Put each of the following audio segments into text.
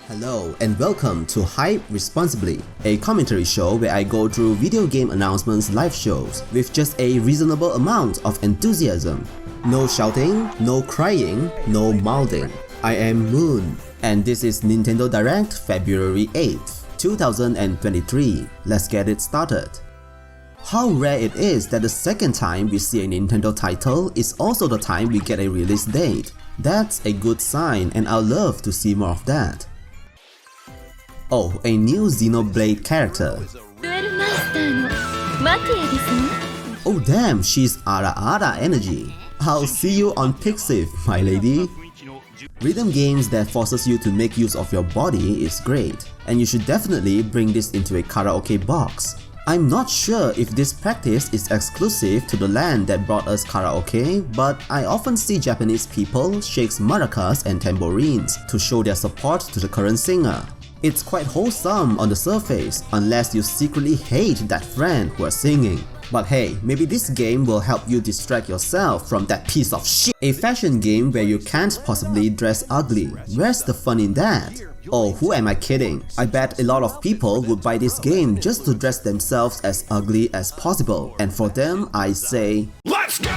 Hello and welcome to Hype Responsibly, a commentary show where I go through video game announcements live shows with just a reasonable amount of enthusiasm. No shouting, no crying, no mouthing. I am Moon, and this is Nintendo Direct February 8th, 2023. Let's get it started. How rare it is that the second time we see a Nintendo title is also the time we get a release date. That's a good sign, and I'd love to see more of that. Oh, a new Xenoblade character. Oh damn, she's Ara energy. I'll see you on Pixiv, my lady. Rhythm games that forces you to make use of your body is great, and you should definitely bring this into a karaoke box. I'm not sure if this practice is exclusive to the land that brought us karaoke, but I often see Japanese people shake maracas and tambourines to show their support to the current singer. It's quite wholesome on the surface, unless you secretly hate that friend who are singing. But hey, maybe this game will help you distract yourself from that piece of shit. A fashion game where you can't possibly dress ugly. Where's the fun in that? Oh, who am I kidding? I bet a lot of people would buy this game just to dress themselves as ugly as possible. And for them, I say, let's go!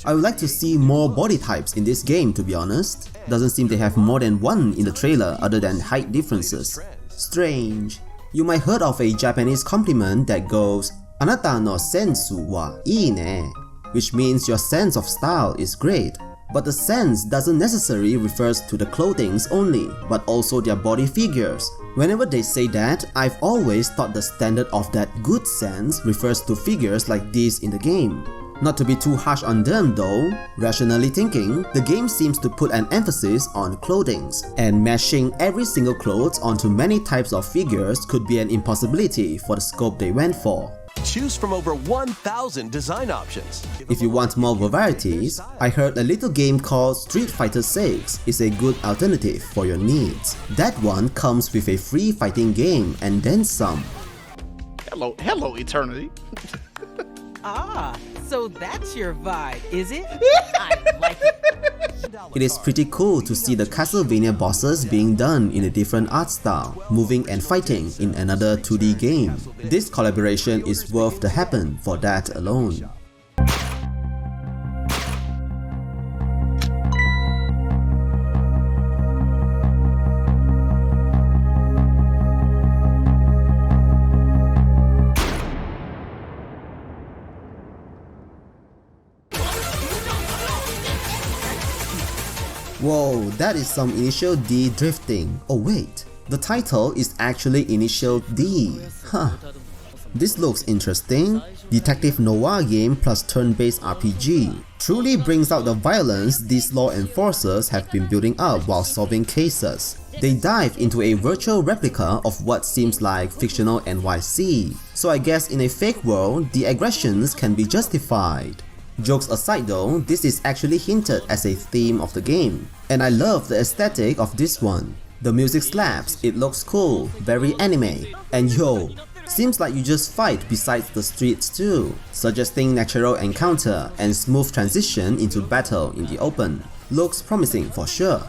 I would like to see more body types in this game, to be honest. Doesn't seem they have more than one in the trailer other than height differences. Strange. You might heard of a Japanese compliment that goes, "Anata no sensu wa ii ne," which means your sense of style is great. But the sense doesn't necessarily refer to the clothings only, but also their body figures. Whenever they say that, I've always thought the standard of that good sense refers to figures like these in the game. Not to be too harsh on them though, rationally thinking, the game seems to put an emphasis on clothings, and mashing every single clothes onto many types of figures could be an impossibility for the scope they went for. Choose from over 1,000 design options. If you want more varieties, I heard a little game called Street Fighter 6 is a good alternative for your needs. That one comes with a free fighting game and then some. Hello, Eternity. Ah, so that's your vibe, is it? I like it. It is pretty cool to see the Castlevania bosses being done in a different art style, moving and fighting in another 2D game. This collaboration is worth the happen for that alone. Whoa, that is some Initial D drifting. Oh wait, the title is actually Initial D. Huh. This looks interesting. Detective noir game plus turn-based RPG. Truly brings out the violence these law enforcers have been building up while solving cases. They dive into a virtual replica of what seems like fictional NYC. So I guess in a fake world, the aggressions can be justified. Jokes aside though, this is actually hinted as a theme of the game, and I love the aesthetic of this one. The music slaps, it looks cool, very anime, and yo, seems like you just fight besides the streets too, suggesting natural encounter and smooth transition into battle in the open. Looks promising for sure.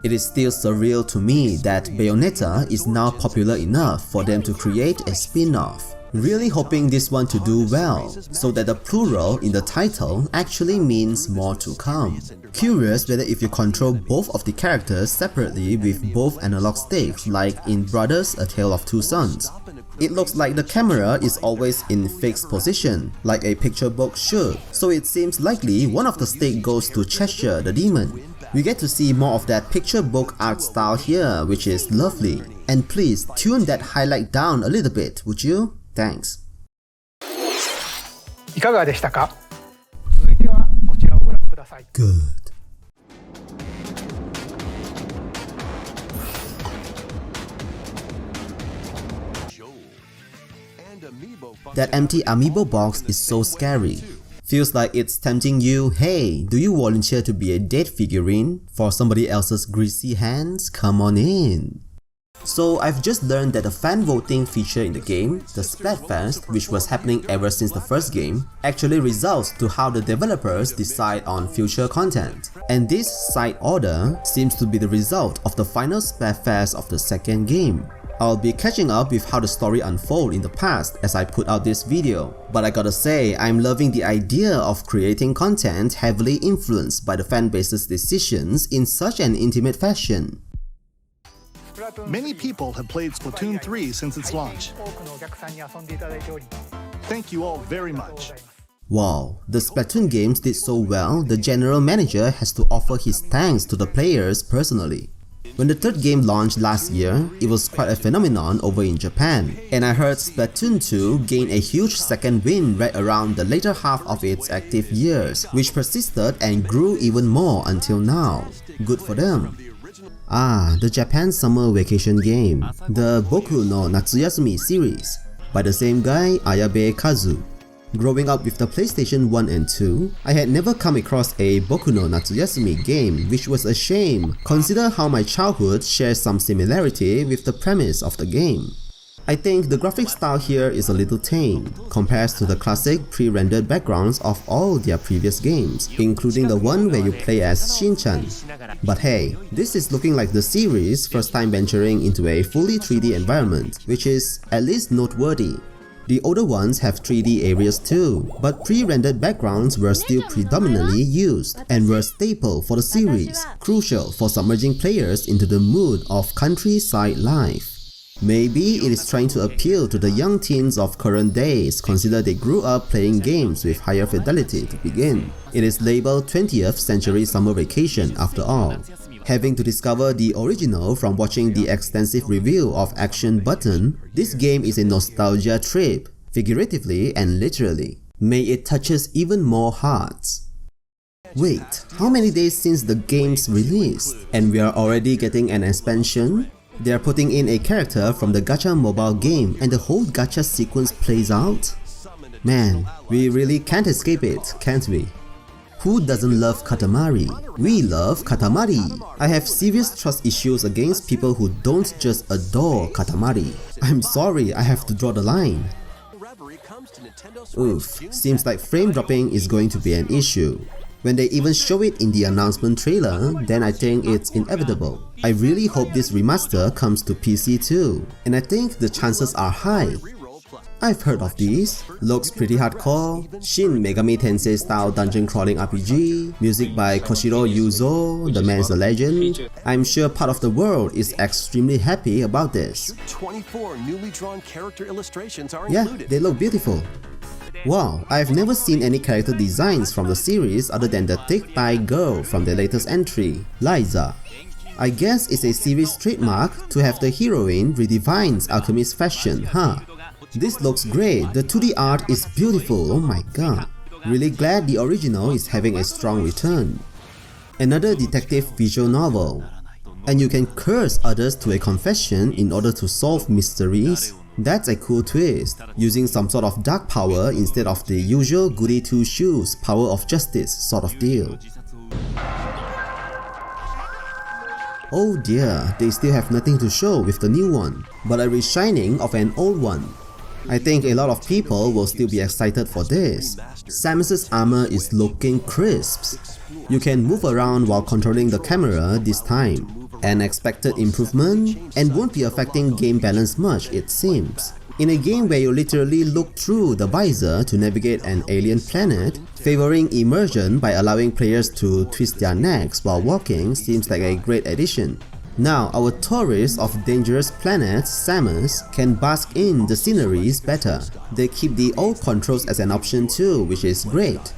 It is still surreal to me that Bayonetta is now popular enough for them to create a spin-off. Really hoping this one to do well, so that the plural in the title actually means more to come. Curious whether if you control both of the characters separately with both analog sticks like in Brothers A Tale of Two Sons. It looks like the camera is always in fixed position, like a picture book should, so it seems likely one of the sticks goes to Cheshire the Demon. We get to see more of that picture book art style here, which is lovely. And please tune that highlight down a little bit, would you? Thanks. いかがでしたか？続いてはこちらをご覧ください。 Good. That empty amiibo box is so scary. Feels like it's tempting you, hey, do you volunteer to be a dead figurine for somebody else's greasy hands? Come on in. So I've just learned that the fan voting feature in the game, the Splatfest, which was happening ever since the first game, actually results to how the developers decide on future content. And this side order seems to be the result of the final Splatfest of the second game. I'll be catching up with how the story unfolded in the past as I put out this video, but I gotta say, I'm loving the idea of creating content heavily influenced by the fanbase's decisions in such an intimate fashion. Many people have played Splatoon 3 since its launch. Thank you all very much. Wow, the Splatoon games did so well, the general manager has to offer his thanks to the players personally. When the third game launched last year, it was quite a phenomenon over in Japan, and I heard Splatoon 2 gained a huge second wind right around the later half of its active years, which persisted and grew even more until now. Good for them. The Japan summer vacation game, the Boku no Natsuyasumi series, by the same guy, Ayabe Kazu. Growing up with the PlayStation 1 and 2, I had never come across a Boku no Natsuyasumi game, which was a shame. Consider how my childhood shares some similarity with the premise of the game. I think the graphic style here is a little tame, compared to the classic pre-rendered backgrounds of all their previous games, including the one where you play as Shin-chan. But hey, this is looking like the series' first time venturing into a fully 3D environment, which is at least noteworthy. The older ones have 3D areas too, but pre-rendered backgrounds were still predominantly used and were staple for the series, crucial for submerging players into the mood of countryside life. Maybe it is trying to appeal to the young teens of current days, consider they grew up playing games with higher fidelity to begin. It is labeled 20th Century Summer Vacation after all. Having to discover the original from watching the extensive review of Action Button, this game is a nostalgia trip, figuratively and literally. May it touches even more hearts. Wait, how many days since the game's release? And we are already getting an expansion? They are putting in a character from the gacha mobile game and the whole gacha sequence plays out? Man, we really can't escape it, can't we? Who doesn't love Katamari? We love Katamari! I have serious trust issues against people who don't just adore Katamari. I'm sorry, I have to draw the line. Oof, seems like frame dropping is going to be an issue. When they even show it in the announcement trailer, then I think it's inevitable. I really hope this remaster comes to PC too, and I think the chances are high. I've heard of these. Looks pretty hardcore. Shin Megami Tensei style dungeon crawling RPG. Music by Koshiro Yuzo, the man is a legend. I'm sure part of the world is extremely happy about this. 24 newly drawn character illustrations are Yeah, included. they look beautiful. Wow, I've never seen any character designs from the series other than the thick-thighed girl from the latest entry, Liza. I guess it's a series trademark to have the heroine redefines Alchemist fashion, huh? This looks great, the 2D art is beautiful, oh my god. Really glad the original is having a strong return. Another detective visual novel. And you can curse others to a confession in order to solve mysteries. That's a cool twist, using some sort of dark power instead of the usual goody two-shoes power of justice sort of deal. Oh dear, they still have nothing to show with the new one, but a reshining of an old one. I think a lot of people will still be excited for this. Samus's armor is looking crisp. You can move around while controlling the camera this time. An expected improvement, and won't be affecting game balance much it seems. In a game where you literally look through the visor to navigate an alien planet, favoring immersion by allowing players to twist their necks while walking seems like a great addition. Now our tourists of dangerous planet, Samus, can bask in the sceneries better. They keep the old controls as an option too, which is great.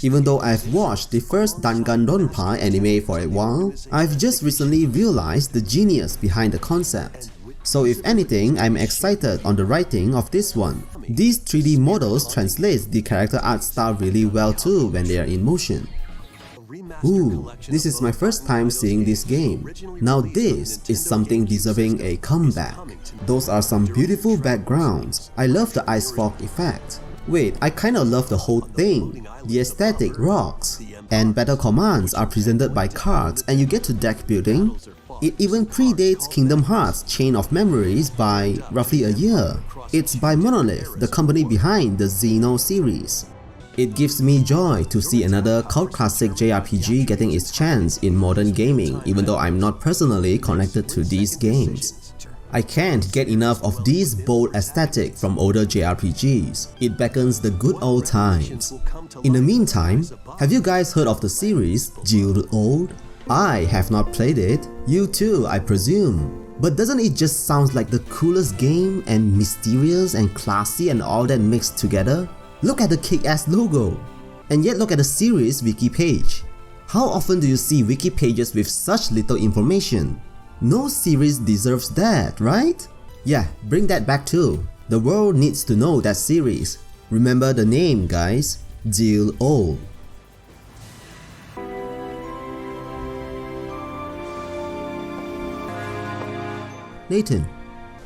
Even though I've watched the first Danganronpa anime for a while, I've just recently realized the genius behind the concept. So if anything, I'm excited on the writing of this one. These 3D models translate the character art style really well too when they are in motion. Ooh, this is my first time seeing this game. Now this is something deserving a comeback. Those are some beautiful backgrounds. I love the ice fog effect. Wait, I kinda love the whole thing. The aesthetic rocks. And battle commands are presented by cards and you get to deck building. It even predates Kingdom Hearts Chain of Memories by roughly a year. It's by Monolith, the company behind the Xeno series. It gives me joy to see another cult classic JRPG getting its chance in modern gaming, even though I'm not personally connected to these games. I can't get enough of this bold aesthetic from older JRPGs. It beckons the good old times. In the meantime, have you guys heard of the series REROLL? I have not played it, you too I presume. But doesn't it just sound like the coolest game and mysterious and classy and all that mixed together? Look at the kick-ass logo! And yet look at the series wiki page. How often do you see wiki pages with such little information? No series deserves that, right? Yeah, bring that back too. The world needs to know that series. Remember the name, guys. REROLL. Layton.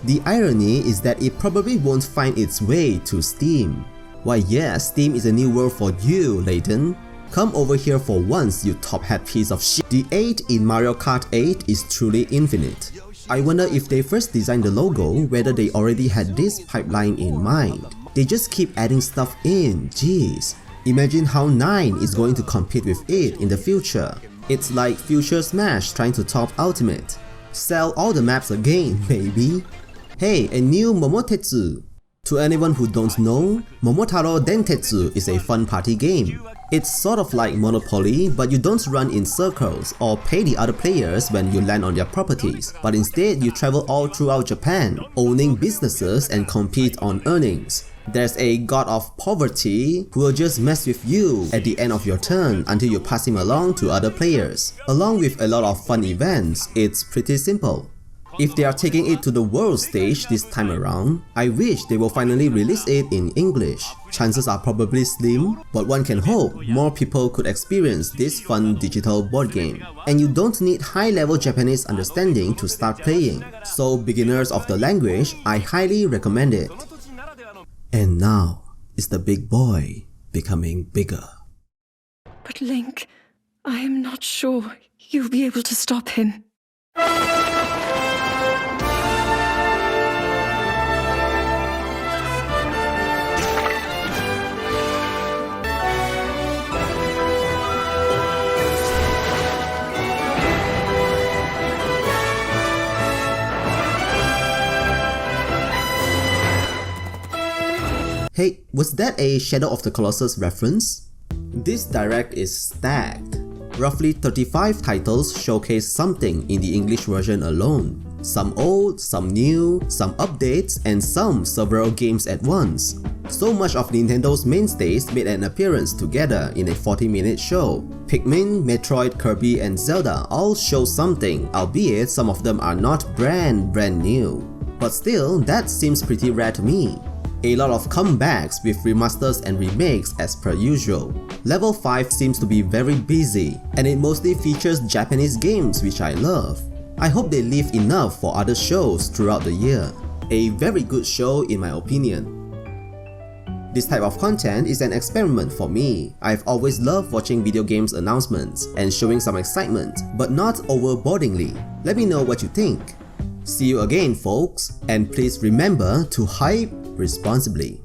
The irony is that it probably won't find its way to Steam. Why yeah, Steam is a new world for you, Layton. Come over here for once, you top hat piece of shit. The 8 in Mario Kart 8 is truly infinite. I wonder if they first designed the logo, whether they already had this pipeline in mind. They just keep adding stuff in, jeez. Imagine how 9 is going to compete with it in the future. It's like Future Smash trying to top Ultimate. Sell all the maps again, baby. Hey, a new Momotetsu. To anyone who don't know, Momotaro Dentetsu is a fun party game. It's sort of like Monopoly, but you don't run in circles or pay the other players when you land on their properties, but instead you travel all throughout Japan, owning businesses and compete on earnings. There's a god of poverty who will just mess with you at the end of your turn until you pass him along to other players. Along with a lot of fun events, it's pretty simple. If they are taking it to the world stage this time around, I wish they will finally release it in English. Chances are probably slim, but one can hope more people could experience this fun digital board game. And you don't need high-level Japanese understanding to start playing, so beginners of the language, I highly recommend it. And now, is the big boy becoming bigger. But Link, I am not sure you'll be able to stop him. Hey, was that a Shadow of the Colossus reference? This direct is stacked. Roughly 35 titles showcase something in the English version alone. Some old, some new, some updates, and some several games at once. So much of Nintendo's mainstays made an appearance together in a 40-minute show. Pikmin, Metroid, Kirby, and Zelda all show something, albeit some of them are not brand new. But still, that seems pretty rare to me. A lot of comebacks with remasters and remakes as per usual. Level 5 seems to be very busy, and it mostly features Japanese games which I love. I hope they leave enough for other shows throughout the year. A very good show in my opinion. This type of content is an experiment for me. I've always loved watching video games announcements and showing some excitement, but not overboardingly. Let me know what you think. See you again, folks, and please remember to hype responsibly.